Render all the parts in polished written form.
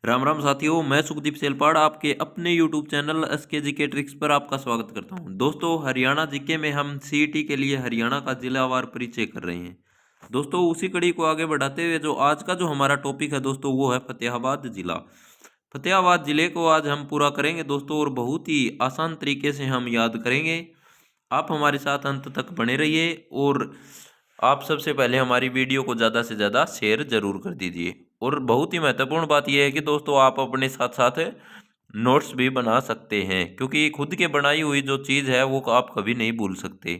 राम राम साथियों, मैं सुखदीप सेलपाड़ आपके अपने YouTube channel SK GK tricks पर आपका स्वागत करता हूं। दोस्तों, हरियाणा जीके में हम सीईटी के लिए हरियाणा का जिलावार परिचय कर रहे हैं। दोस्तों, उसी कड़ी को आगे बढ़ाते हुए आज का जो हमारा टॉपिक है दोस्तों, वो है फतेहाबाद जिला। फतेहाबाद जिले को आज हम पूरा करेंगे दोस्तों, और बहुत ही आसान तरीके से हम याद करेंगे। आप हमारे साथ अंत तक बने रहिए, और आप सबसे पहले हमारी वीडियो को ज़्यादा से ज़्यादा शेयर जरूर कर दीजिए। और बहुत ही महत्वपूर्ण बात यह है कि दोस्तों, आप अपने साथ साथ नोट्स भी बना सकते हैं, क्योंकि खुद के बनाई हुई जो चीज़ है वो आप कभी नहीं भूल सकते।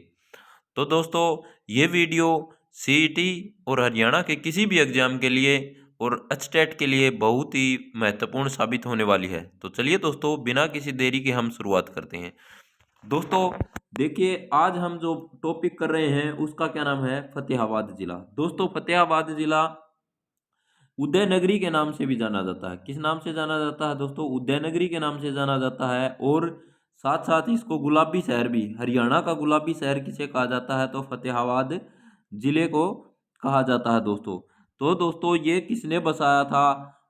तो दोस्तों, ये वीडियो सीईटी और हरियाणा के किसी भी एग्जाम के लिए और एचटेट के लिए बहुत ही महत्वपूर्ण साबित होने वाली है। तो चलिए दोस्तों, बिना किसी देरी के हम शुरुआत करते हैं। दोस्तों देखिए, आज हम जो टॉपिक कर रहे हैं उसका क्या नाम है, फतेहाबाद जिला। दोस्तों, फतेहाबाद जिला उदयनगरी के नाम से भी जाना जाता है। किस नाम से जाना जाता है दोस्तों? उदयनगरी के नाम से जाना जाता है। और साथ साथ इसको गुलाबी शहर भी, हरियाणा का गुलाबी शहर किसे कहा जाता है? तो फतेहाबाद जिले को कहा जाता है दोस्तों। तो दोस्तों, ये किसने बसाया था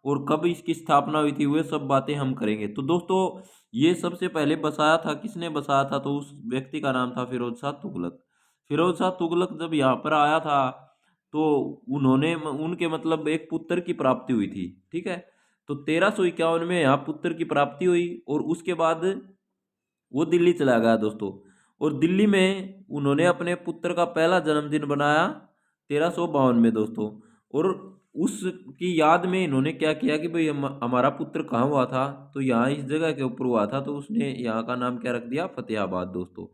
और कब इसकी स्थापना हुई थी, वे सब बातें हम करेंगे। तो दोस्तों, ये सबसे पहले बसाया था, किसने बसाया था? तो उस व्यक्ति का नाम था फिरोज शाह तुगलक। फिरोज शाह तुगलक जब यहाँ पर आया था, तो उन्होंने उनके मतलब एक पुत्र की प्राप्ति हुई थी। ठीक है, तो 1351 में यहाँ पुत्र की प्राप्ति हुई, और उसके बाद वो दिल्ली चला गया दोस्तों। और दिल्ली में उन्होंने अपने पुत्र का पहला जन्मदिन बनाया 1352 में दोस्तों। और उसकी याद में इन्होंने क्या किया कि भाई हमारा पुत्र कहाँ हुआ था, तो यहाँ इस जगह के ऊपर हुआ था, तो उसने यहाँ का नाम क्या रख दिया, फतेहाबाद दोस्तों।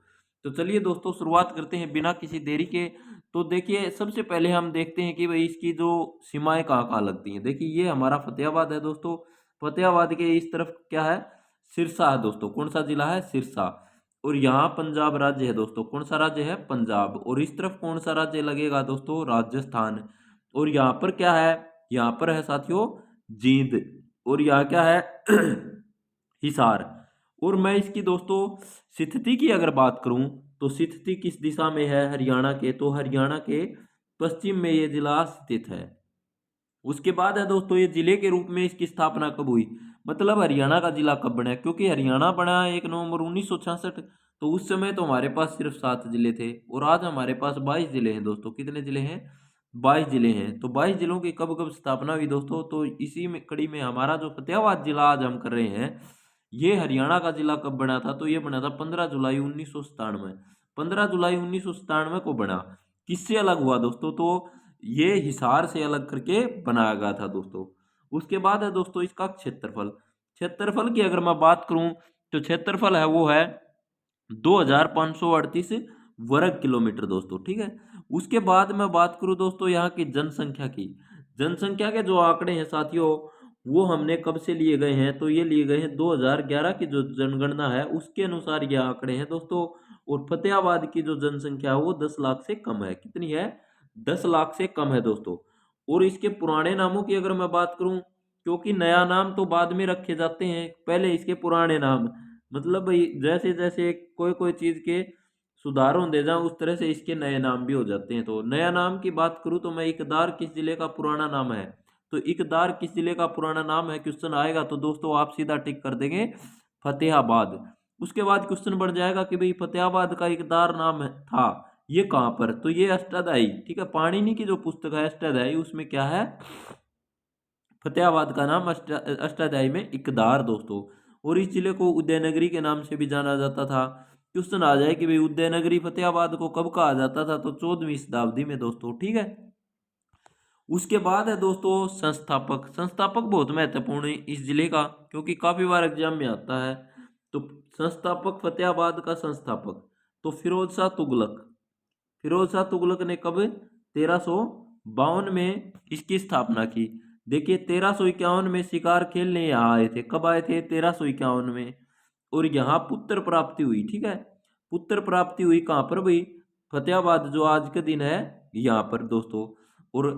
तो चलिए दोस्तों, शुरुआत करते हैं बिना किसी देरी के। तो देखिए, सबसे पहले हम देखते हैं कि भाई इसकी जो सीमाएं कहाँ कहाँ लगती हैं। देखिए, ये हमारा फतेहाबाद है दोस्तों। फतेहाबाद के इस तरफ क्या है, सिरसा है दोस्तों। कौन सा जिला है? सिरसा। और यहाँ पंजाब राज्य है दोस्तों। कौन सा राज्य है? पंजाब। और इस तरफ कौन सा राज्य लगेगा दोस्तों? राजस्थान। और यहाँ पर क्या है? यहाँ पर है साथियों जींद। और यहाँ क्या है? हिसार। और मैं इसकी दोस्तों स्थिति की अगर बात करूं, तो स्थिति किस दिशा में है हरियाणा के? तो हरियाणा के पश्चिम में ये जिला स्थित है। उसके बाद है दोस्तों, ये जिले के रूप में इसकी स्थापना कब हुई, मतलब हरियाणा का जिला कब बना? क्योंकि हरियाणा बना 1 नवंबर 1966। तो उस समय तो हमारे पास सिर्फ 7 जिले थे, और आज हमारे पास 22 जिले हैं दोस्तों। कितने जिले हैं? 22 जिले हैं। तो 22 जिलों की कब कब स्थापना हुई दोस्तों? तो इसी में कड़ी में हमारा जो फतेहाबाद जिला आज हम कर रहे हैं, ये हरियाणा का जिला कब बना था? तो ये बना था 15 जुलाई 1997। 15 जुलाई 1997 को बना। किससे अलग हुआ दोस्तों? तो ये हिसार से अलग करके बनाया गया था दोस्तों। उसके बाद है दोस्तों इसका क्षेत्रफल। क्षेत्रफल की अगर मैं बात करूं, तो क्षेत्रफल है वो है 2538 वर्ग किलोमीटर दोस्तों। ठीक है, उसके बाद मैं बात करूं दोस्तों यहाँ की जनसंख्या की। जनसंख्या के जो आंकड़े हैं साथियों, वो हमने कब से लिए गए हैं? तो ये लिए गए हैं 2011 की जो जनगणना है उसके अनुसार ये आंकड़े हैं दोस्तों। और फतेहाबाद की जो जनसंख्या है वो 10 लाख से कम है। कितनी है? 10 लाख से कम है दोस्तों। और इसके पुराने नामों की अगर मैं बात करूं, क्योंकि नया नाम तो बाद में रखे जाते हैं, पहले इसके पुराने नाम, मतलब भाई जैसे जैसे कोई कोई चीज के सुधार होते जाए उस तरह से इसके नए नाम भी हो जाते हैं। तो नया नाम की बात करूं, तो मैं इकदार किस जिले का पुराना नाम है? तो इकदार किस जिले का पुराना नाम है? क्वेश्चन आएगा तो दोस्तों आप सीधा टिक कर देंगे फतेहाबाद। उसके बाद क्वेश्चन बढ़ जाएगा कि भाई फतेहाबाद का इकदार नाम था ये कहाँ पर? तो ये अष्टाध्यायी। ठीक है, पाणिनि की जो पुस्तक है अष्टाध्यायी, उसमें क्या है, फतेहाबाद का नाम अष्टाध्यायी में इकदार दोस्तों। और इस जिले को उदयनगरी के नाम से भी जाना जाता था। क्वेश्चन आ जाए कि भाई उदयनगरी फतेहाबाद को कब कहा जाता था? तो 14वीं शताब्दी में दोस्तों। ठीक है, उसके बाद है दोस्तों संस्थापक। संस्थापक बहुत महत्वपूर्ण है इस जिले का, क्योंकि काफी बार एग्जाम में आता है। तो संस्थापक फतेहाबाद का संस्थापक तो फिरोज शाह तुगलक। फिरोज शाह तुगलक ने कब? 1352 में इसकी स्थापना की। देखिए, 1351 में शिकार खेलने यहाँ आए थे। कब आए थे? 1351 में। और यहाँ पुत्र प्राप्ति हुई। ठीक है, पुत्र प्राप्ति हुई कहाँ पर भाई? फतेहाबाद जो आज के दिन है यहाँ पर दोस्तों। और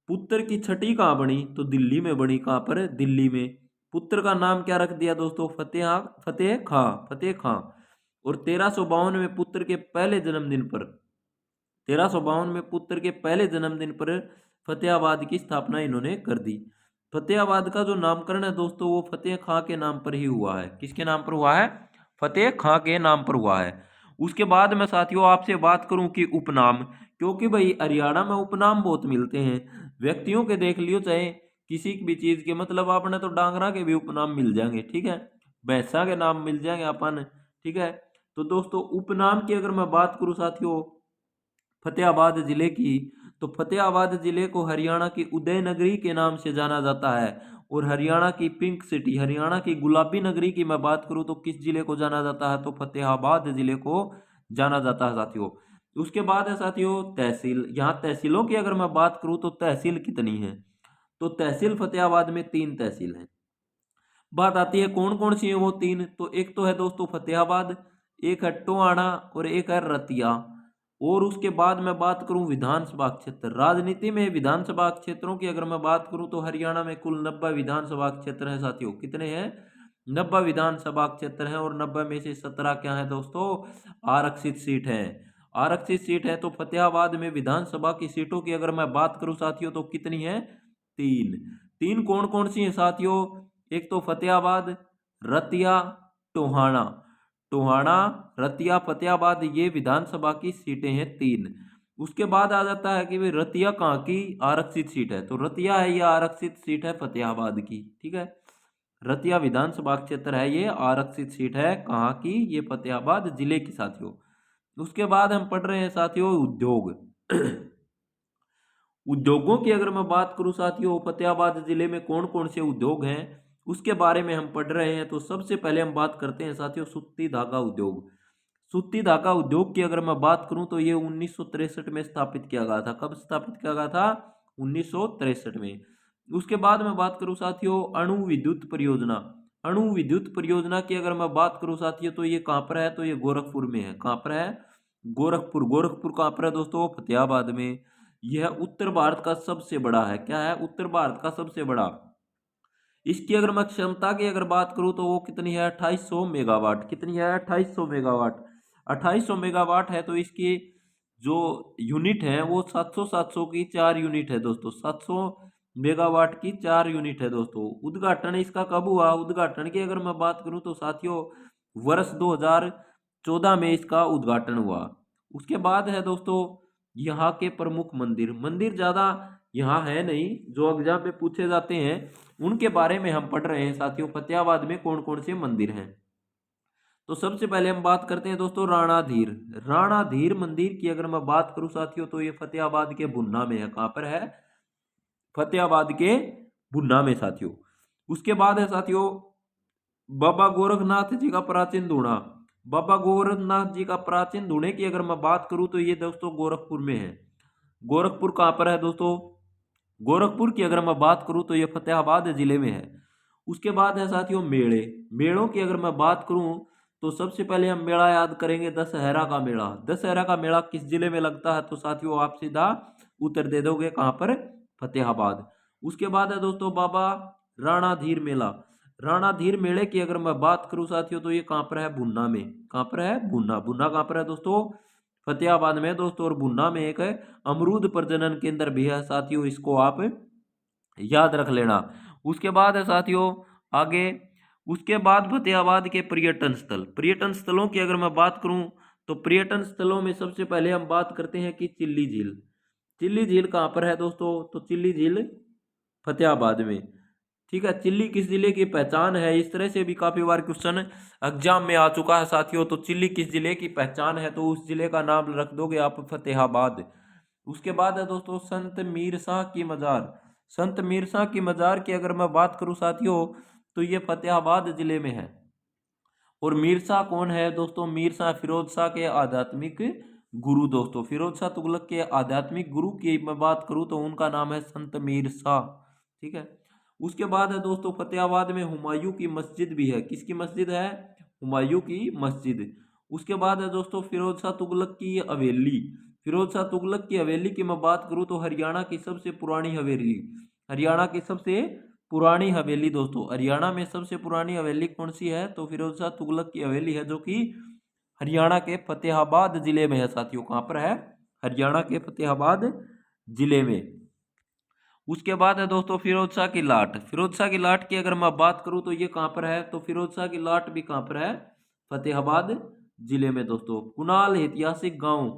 पुत्र की छठी कहाँ बनी? तो दिल्ली में बनी। कहाँ पर? दिल्ली में। पुत्र का नाम क्या रख दिया दोस्तों? फतेह खां। फतेह खां। और 1352 में पुत्र के पहले जन्मदिन पर, 1352 में पुत्र के पहले जन्मदिन पर फतेहाबाद की स्थापना इन्होंने कर दी। फतेहाबाद का जो नामकरण है दोस्तों वो फतेह खां के नाम पर ही हुआ है। किसके नाम पर हुआ है? फतेह खां के नाम पर हुआ है। उसके बाद मैं साथियों आपसे बात करूं कि उपनाम, क्योंकि भाई हरियाणा में उपनाम बहुत मिलते हैं। व्यक्तियों के देख लियो, चाहे किसी भी चीज के, मतलब आपने तो डांगरा के भी उपनाम मिल जाएंगे, ठीक है, भैंसा के नाम मिल जाएंगे अपन, ठीक है। तो दोस्तों उपनाम की अगर मैं बात करूं साथियों फतेहाबाद जिले की, तो फतेहाबाद जिले को हरियाणा की उदय नगरी के नाम से जाना जाता है। और हरियाणा की पिंक सिटी, हरियाणा की गुलाबी नगरी की मैं बात करूं तो किस जिले को जाना जाता है? तो फतेहाबाद जिले को जाना जाता है साथियों। उसके बाद है साथियों तहसील। यहाँ तहसीलों की अगर मैं बात करूं तो तहसील कितनी है? तो तहसील फतेहाबाद में 3 तहसील हैं। बात आती है कौन कौन सी है वो 3, तो एक तो है दोस्तों फतेहाबाद, एक है टोहाना और एक है रतिया। और उसके बाद मैं बात करूं विधानसभा क्षेत्र, राजनीति में विधानसभा क्षेत्रों की अगर मैं बात करूं तो हरियाणा में कुल 90 विधानसभा क्षेत्र हैं साथियों। कितने हैं? 90 विधानसभा क्षेत्र हैं। और 90 में से 17 क्या है दोस्तों? आरक्षित सीट है। आरक्षित सीट है। तो फतेहाबाद में विधानसभा की सीटों की अगर मैं बात करूं साथियों तो कितनी है? 3। 3 कौन कौन सी हैं साथियों? एक तो फतेहाबाद, रतिया, टोहाना। टोहाना, रतिया, फतेहाबाद, ये विधानसभा की सीटें हैं 3। उसके बाद आ जाता है कि भाई रतिया कहाँ की आरक्षित सीट है? तो रतिया है ये आरक्षित सीट है फतेहाबाद की, ठीक है। रतिया विधानसभा क्षेत्र है, ये आरक्षित सीट है कहाँ की? ये फतेहाबाद जिले की साथियों। उसके बाद हम पढ़ रहे हैं साथियों उद्योग। उद्योगों की अगर मैं बात करूं साथियों फतेहाबाद जिले में कौन कौन से उद्योग हैं उसके बारे में हम पढ़ रहे हैं। तो सबसे पहले हम बात करते हैं साथियों सूती धागा उद्योग। सूती धागा उद्योग की अगर मैं बात करूं तो ये 1963 में स्थापित किया गया था। कब स्थापित किया गया था? 1963 में। उसके बाद मैं बात करूं साथियों अणु विद्युत परियोजना। अणु विद्युत परियोजना की अगर मैं बात करूं साथियों तो ये कहां पर है? तो ये गोरखपुर में है। कहां पर है? गोरखपुर। गोरखपुर कहां पर है दोस्तों? फतेहाबाद में। यह उत्तर भारत का सबसे बड़ा है। क्या है? उत्तर भारत का सबसे बड़ा। इसकी अगर मैं क्षमता की अगर बात करूं तो वो कितनी है? 2800 मेगावाट। कितनी है? 2800 मेगावाट। 2800 मेगावाट है। तो इसकी जो यूनिट है वो 700 की 4 यूनिट है दोस्तों। 700 मेगावाट की 4 यूनिट है दोस्तों। उद्घाटन इसका कब हुआ? उद्घाटन की अगर मैं बात करूं तो साथियों वर्ष 2014 में इसका उद्घाटन हुआ। उसके बाद है दोस्तों यहाँ के प्रमुख मंदिर। मंदिर ज्यादा यहाँ है नहीं, जो एग्जाम में पूछे जाते हैं उनके बारे में हम पढ़ रहे हैं साथियों। फतेहाबाद में कौन कौन से मंदिर हैं? तो सबसे पहले हम बात करते हैं दोस्तों राणाधीर। राणाधीर मंदिर की अगर मैं बात करूं साथियों तो ये फतेहाबाद के भुन्ना में है। कहां पर है? फतेहाबाद के भुन्ना में साथियों। उसके बाद है साथियों बाबा गोरखनाथ जी का प्राचीन धूणा। बाबा गोरखनाथ जी का प्राचीन धूणे की अगर मैं बात करूं तो ये दोस्तों गोरखपुर में है। गोरखपुर कहां पर है दोस्तों? गोरखपुर की अगर मैं बात करूं तो ये फतेहाबाद जिले में है। उसके बाद है साथियों मेले। मेलों की अगर मैं बात करूं तो सबसे पहले हम मेला याद करेंगे दशहरा का मेला। दशहरा का मेला किस जिले में लगता है? तो साथियों आप सीधा उत्तर दे दोगे कहां पर? फतेहाबाद। उसके बाद है दोस्तों बाबा राणाधीर मेला। राणाधीर मेले की अगर मैं बात करूं साथियों तो ये कहां पर है? भुन्ना में। कहां पर है? भुन्ना। भुन्ना कहां पर है दोस्तों? फतेहाबाद में दोस्तों। और भुन्ना में एक अमरूद प्रजनन केंद्र भी है साथियों, इसको आप याद रख लेना। उसके बाद है साथियों आगे, उसके बाद फतेहाबाद के पर्यटन स्थल। पर्यटन स्थलों की अगर मैं बात करूं तो पर्यटन स्थलों में सबसे पहले हम बात करते हैं कि चिल्ली झील। चिल्ली झील कहां पर है दोस्तों? तो चिल्ली झील फतेहाबाद में, ठीक है। चिल्ली किस जिले की पहचान है? इस तरह से भी काफी बार क्वेश्चन एग्जाम में आ चुका है साथियों। तो चिल्ली किस जिले की पहचान है? तो उस जिले का नाम रख दोगे आप फतेहाबाद। उसके बाद है दोस्तों संत मीरशाह की मजार। संत मीरशाह की मजार की अगर मैं बात करूं साथियों तो ये फतेहाबाद जिले में है। और मीरशाह कौन है दोस्तों? मीरशाह फिरोज शाह के आध्यात्मिक गुरु दोस्तों। फिरोज शाह तुगलक के आध्यात्मिक गुरु की मैं बात करूं तो उनका नाम है संत मीरशाह, ठीक है। उसके बाद है दोस्तों फतेहाबाद में हुमायूं की मस्जिद भी है। किसकी मस्जिद है? हुमायूं की मस्जिद। उसके बाद है दोस्तों फिरोज शाह तुगलक की हवेली। फिरोज शाह तुगलक की हवेली की मैं बात करूं तो हरियाणा की सबसे पुरानी हवेली। हरियाणा की सबसे पुरानी हवेली दोस्तों। हरियाणा में सबसे पुरानी हवेली कौन सी है? तो फिरोज शाह तुगलक की हवेली है, जो कि हरियाणा के फतेहाबाद जिले में है साथियों। कहां पर है? हरियाणा के फतेहाबाद जिले में। उसके बाद है दोस्तों फिरोज शाह की लाट। फिरोज शाह की लाट की अगर मैं बात करूं तो ये कहाँ पर है, तो फिरोज शाह की लाट भी कहाँ पर है, फतेहाबाद जिले में दोस्तों। कुणाल ऐतिहासिक गांव,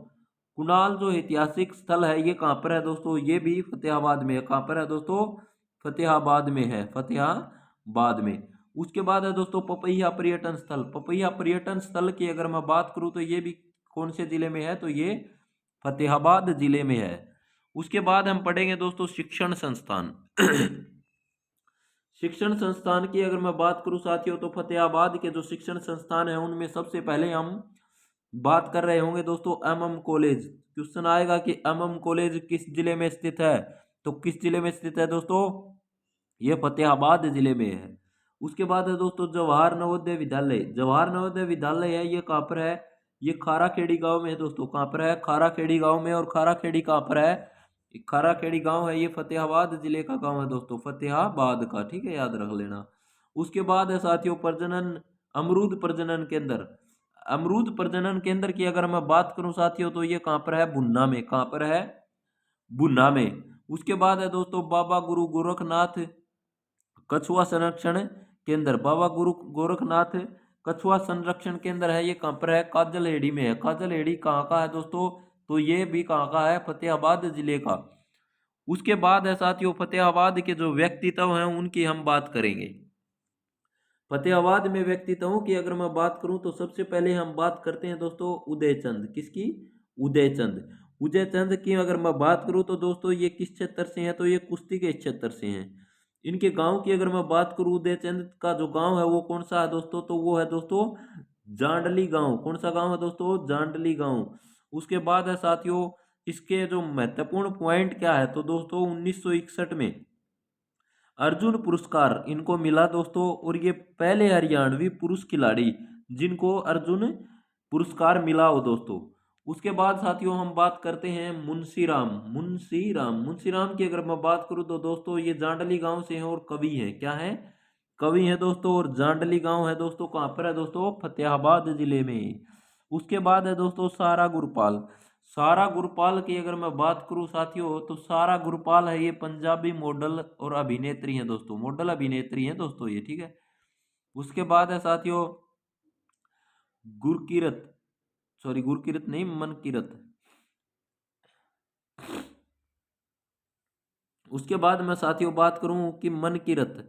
कुणाल जो ऐतिहासिक स्थल है ये कहाँ पर है दोस्तों, ये भी फतेहाबाद में है। कहाँ पर है दोस्तों, फतेहाबाद में है, फतेहाबाद में। उसके बाद है दोस्तों पपैया पर्यटन स्थल। पपैया पर्यटन स्थल की अगर मैं बात करूं तो ये भी कौन से जिले में है, तो ये फतेहाबाद जिले में है। उसके बाद हम पढ़ेंगे दोस्तों शिक्षण संस्थान। शिक्षण संस्थान की अगर मैं बात करूं साथियों तो फतेहाबाद के जो शिक्षण संस्थान है उनमें सबसे पहले हम बात कर रहे होंगे दोस्तों एमएम कॉलेज। क्वेश्चन आएगा कि एमएम कॉलेज किस जिले में स्थित है, तो किस जिले में स्थित है दोस्तों, ये फतेहाबाद जिले में है। उसके बाद है दोस्तों जवाहर नवोदय विद्यालय। जवाहर नवोदय विद्यालय है ये कहाँ पर है, ये खाराखेड़ी गांव में है दोस्तों। कहाँ पर है, खाराखेड़ी गांव में। और खाराखेड़ी कहाँ पर है, खाराखेड़ी गांव है ये फतेहाबाद जिले का गांव है दोस्तों, फतेहाबाद का, ठीक है, याद रख लेना। उसके बाद है साथियों प्रजनन, अमरूद प्रजनन केंद्र। अमरूद प्रजनन केंद्र की अगर मैं बात करूं साथियों तो ये कहाँ पर है, भुन्ना में। कहाँ पर है, भुन्ना में। उसके बाद है दोस्तों बाबा गुरु गोरखनाथ कछुआ संरक्षण केंद्र। बाबा गुरु गोरखनाथ कछुआ संरक्षण केंद्र है ये कहाँ पर है, काजलहेड़ी में है। काजलहेड़ी कहाँ का है दोस्तों, तो ये भी कहाँ का है, फतेहाबाद जिले का। उसके बाद है साथियों फतेहाबाद के जो व्यक्तित्व हैं उनकी हम बात करेंगे। फतेहाबाद में व्यक्तित्वों की अगर मैं बात करूं तो सबसे पहले हम बात करते हैं दोस्तों उदयचंद। किसकी, उदयचंद। उदयचंद की अगर मैं बात करूं तो दोस्तों ये किस क्षेत्र से हैं, तो ये कुश्ती के क्षेत्र से हैं। इनके गांव की अगर मैं बात करूं, उदयचंद का जो गांव है वो कौन सा है दोस्तों, तो वो है दोस्तों जांडली गांव। कौन सा गांव है दोस्तों, जांडली गांव। उसके बाद है साथियों इसके जो महत्वपूर्ण पॉइंट क्या है, तो दोस्तों 1961 में अर्जुन पुरस्कार इनको मिला दोस्तों। और ये पहले हरियाणवी पुरुष खिलाड़ी जिनको अर्जुन पुरस्कार मिला हो दोस्तों। उसके बाद साथियों हम बात करते हैं मुंशीराम। मुंशीराम की अगर मैं बात करूं तो दोस्तों ये जांडली गांव से हैं और कवि हैं। क्या है, कवि हैं दोस्तों। और जांडली गांव है दोस्तों कहाँ पर है दोस्तों, फतेहाबाद जिले में। उसके बाद है दोस्तों सारा गुरपाल। सारा गुरपाल की अगर मैं बात करूं साथियों तो सारा गुरपाल है ये पंजाबी मॉडल और अभिनेत्री हैं दोस्तों, मॉडल अभिनेत्री हैं दोस्तों ये, ठीक है। उसके बाद है साथियों गुरकीरत, सॉरी गुरकीरत नहीं, मनकीरत। उसके बाद मैं साथियों बात करूं कि मनकीरत,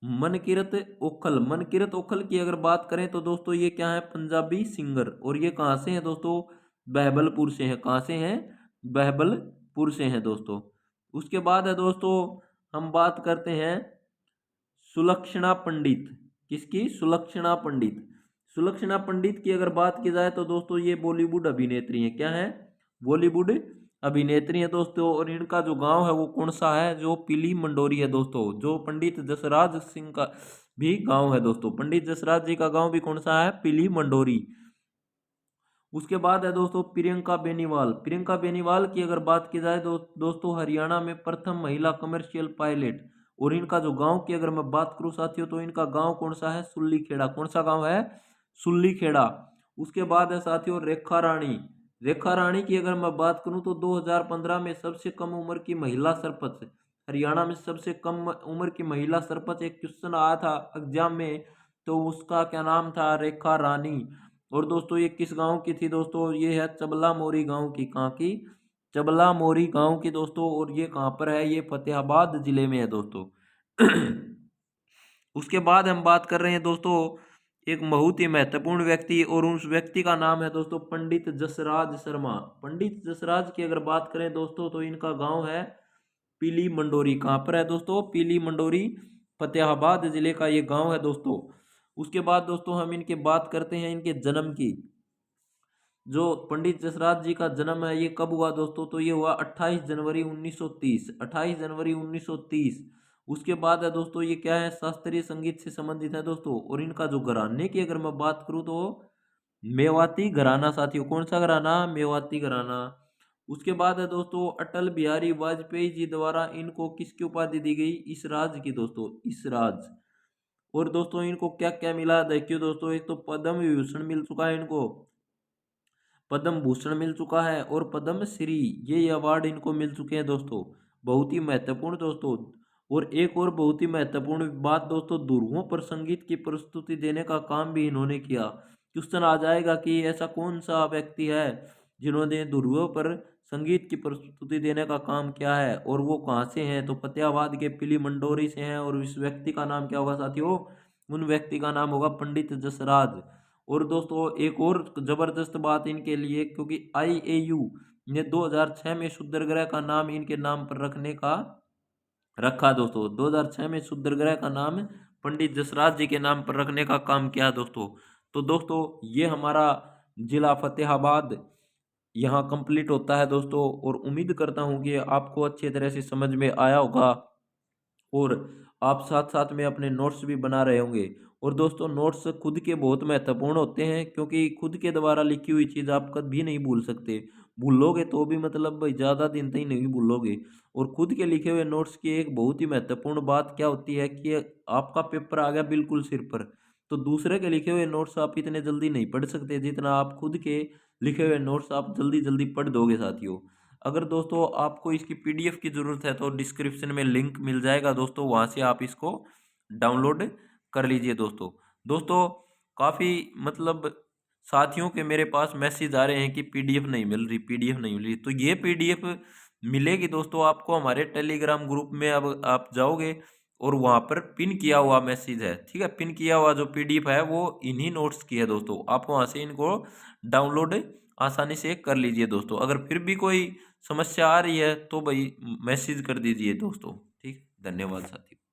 मनकीरत ओखल। मनकीरत ओखल की अगर बात करें तो दोस्तों ये क्या है, पंजाबी सिंगर। और ये कहाँ से हैं दोस्तों, बहबलपुर से हैं। कहाँ से हैं, बहबलपुर से हैं दोस्तों। उसके बाद है दोस्तों हम बात करते हैं सुलक्षणा पंडित। किसकी, सुलक्षणा पंडित। सुलक्षणा पंडित की अगर बात की जाए तो दोस्तों ये बॉलीवुड अभिनेत्री हैं। क्या है, बॉलीवुड अभिनेत्री हैं दोस्तों। और इनका जो गांव है वो कौन सा है, जो पीली मंडोरी है दोस्तों। जो पंडित जसराज सिंह का भी गांव है दोस्तों, पंडित जसराज जी का गांव भी कौन सा है, पीली मंडोरी। उसके बाद है दोस्तों प्रियंका बेनीवाल। प्रियंका बेनीवाल की अगर बात की जाए तो दोस्तों हरियाणा में प्रथम महिला कमर्शियल पायलट। और इनका जो गांव की अगर मैं बात करूं साथियों तो इनका गांव कौन सा है, सुल्ली खेड़ा। कौन सा गांव है, सुल्ली खेड़ा। उसके बाद है साथियों रेखा रानी। रेखा रानी की अगर मैं बात करूं तो 2015 में सबसे कम उम्र की महिला सरपंच, हरियाणा में सबसे कम उम्र की महिला सरपंच एक क्वेश्चन आया था एग्जाम में, तो उसका क्या नाम था, रेखा रानी। और दोस्तों ये किस गांव की थी दोस्तों, ये है चबला मोरी गांव की। कहाँ की, चबला मोरी गांव की दोस्तों। और ये कहाँ पर है, ये फतेहाबाद जिले में है दोस्तों। उसके बाद हम बात कर रहे हैं दोस्तों एक बहुत ही महत्वपूर्ण व्यक्ति, और उस व्यक्ति का नाम है दोस्तों पंडित जसराज शर्मा। पंडित जसराज की अगर बात करें दोस्तों तो इनका गांव है पीली मंडोरी। कहाँ पर है दोस्तों, पीली मंडोरी, फतेहाबाद जिले का ये गांव है दोस्तों। उसके बाद दोस्तों हम इनके बात करते हैं इनके जन्म की। जो पंडित जसराज जी का जन्म है ये कब हुआ दोस्तों, तो ये हुआ 28 जनवरी 1930, 28 जनवरी 1930। उसके बाद है दोस्तों ये क्या है, शास्त्रीय संगीत से संबंधित है दोस्तों। और इनका जो घराने की अगर मैं बात करूँ तो मेवाती घराना साथियों। कौन सा घराना, मेवाती घराना। उसके बाद है दोस्तों अटल बिहारी वाजपेयी जी द्वारा इनको किसकी उपाधि दी गई, इसराज की दोस्तों, इसराज। और दोस्तों इनको क्या क्या मिला देखिए दोस्तों, एक तो पद्म विभूषण मिल चुका है इनको, पद्म भूषण मिल चुका है, और पद्म श्री ये अवार्ड इनको मिल चुके हैं दोस्तों। बहुत ही महत्वपूर्ण दोस्तों। और एक और बहुत ही महत्वपूर्ण बात दोस्तों, धुरवों पर संगीत की प्रस्तुति देने का काम भी इन्होंने किया। क्वेश्चन आ जाएगा कि ऐसा कौन सा व्यक्ति है जिन्होंने धुरवों पर संगीत की प्रस्तुति देने का काम किया है और वो कहाँ से हैं, तो फतेहाबाद के पिली मंडोरी से हैं। और इस व्यक्ति का नाम क्या होगा साथियों, उन व्यक्ति का नाम होगा पंडित जसराज। और दोस्तों एक और जबरदस्त बात इनके लिए, क्योंकि IAU ने 2006 में शुद्धर का नाम इनके नाम पर रखा दोस्तों। 2006 में शुद्धर का नाम पंडित जसराज जी के नाम पर रखने का काम किया दोस्तों। तो दोस्तों ये हमारा जिला फतेहाबाद यहाँ कंप्लीट होता है दोस्तों। और उम्मीद करता हूँ कि आपको अच्छी तरह से समझ में आया होगा और आप साथ साथ में अपने नोट्स भी बना रहे होंगे। और दोस्तों नोट्स खुद के बहुत महत्वपूर्ण होते हैं, क्योंकि खुद के द्वारा लिखी हुई चीज़ आप कभी नहीं भूल सकते। भूलोगे तो भी मतलब भाई ज़्यादा दिन तक नहीं भूलोगे। और खुद के लिखे हुए नोट्स की एक बहुत ही महत्वपूर्ण बात क्या होती है कि आपका पेपर आ गया बिल्कुल सिर पर, तो दूसरे के लिखे हुए नोट्स आप इतने जल्दी नहीं पढ़ सकते जितना आप खुद के लिखे हुए नोट्स आप जल्दी जल्दी पढ़ दोगे साथियों। अगर दोस्तों आपको इसकी PDF की ज़रूरत है तो डिस्क्रिप्शन में लिंक मिल जाएगा दोस्तों, वहाँ से आप इसको डाउनलोड कर लीजिए दोस्तों। दोस्तों काफ़ी मतलब साथियों के मेरे पास मैसेज आ रहे हैं कि PDF नहीं मिल रही, PDF नहीं मिल रही। तो ये PDF मिलेगी दोस्तों आपको हमारे टेलीग्राम ग्रुप में। अब आप जाओगे और वहाँ पर पिन किया हुआ मैसेज है, ठीक है, पिन किया हुआ जो PDF है वो इन्हीं नोट्स की है दोस्तों। आप वहाँ से इनको डाउनलोड आसानी से कर लीजिए दोस्तों। अगर फिर भी कोई समस्या आ रही है तो भाई मैसेज कर दीजिए दोस्तों। ठीक, धन्यवाद साथियों।